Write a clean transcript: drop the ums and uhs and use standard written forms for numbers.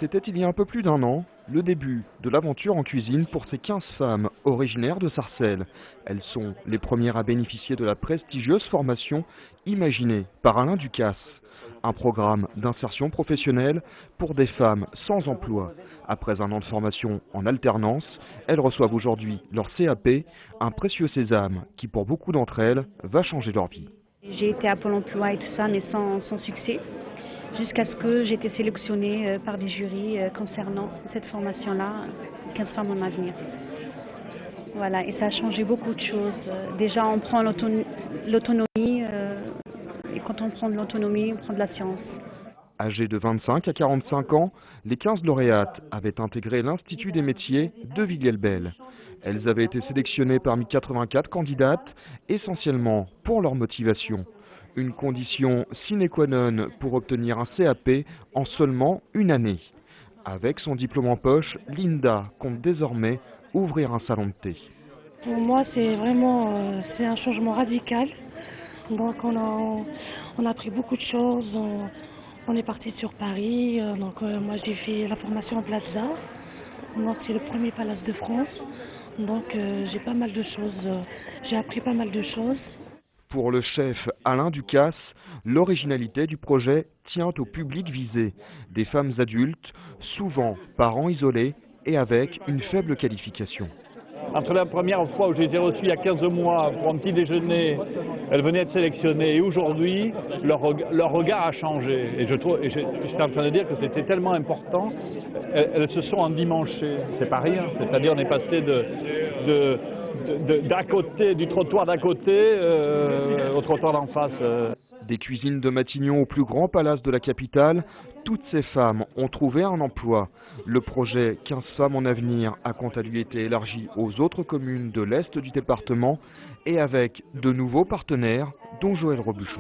C'était il y a un peu plus d'1 an, le début de l'aventure en cuisine pour ces 15 femmes originaires de Sarcelles. Elles sont les premières à bénéficier de la prestigieuse formation imaginée par Alain Ducasse. Un programme d'insertion professionnelle pour des femmes sans emploi. Après 1 an de formation en alternance, elles reçoivent aujourd'hui leur CAP, un précieux sésame qui pour beaucoup d'entre elles va changer leur vie. J'ai été à Pôle emploi et tout ça, mais sans succès, jusqu'à ce que j'ai été sélectionnée par des jurys concernant cette formation-là, 15 femmes en avenir. Voilà, et ça a changé beaucoup de choses. Déjà, on prend l'autonomie, et quand on prend de l'autonomie, on prend de la science. Âgées de 25 à 45 ans, les 15 lauréates avaient intégré l'Institut des métiers de Viguelbel. Elles avaient été sélectionnées parmi 84 candidates, essentiellement pour leur motivation. Une condition sine qua non pour obtenir un CAP en seulement 1 année. Avec son diplôme en poche, Linda compte désormais ouvrir un salon de thé. Pour moi, c'est vraiment c'est un changement radical. Donc on a appris beaucoup de choses. On est parti sur Paris. Moi j'ai fait la formation en Plaza. Donc c'est le premier palace de France. Donc j'ai pas mal de choses. J'ai appris pas mal de choses. Pour le chef Alain Ducasse, l'originalité du projet tient au public visé, des femmes adultes, souvent parents isolés et avec une faible qualification. Entre la première fois où j'ai été reçu il y a 15 mois pour un petit déjeuner, elles venaient être sélectionnées, et aujourd'hui, leur regard a changé. Et j'étais en train de dire que c'était tellement important, elles se sont endimanchées, c'est pas rien. C'est-à-dire on est passé d'à côté, du trottoir d'à côté au trottoir d'en face. Des cuisines de Matignon au plus grand palace de la capitale, toutes ces femmes ont trouvé un emploi. Le projet 15 femmes en avenir a quant à lui été élargi aux autres communes de l'Est du département et avec de nouveaux partenaires, dont Joël Robuchon.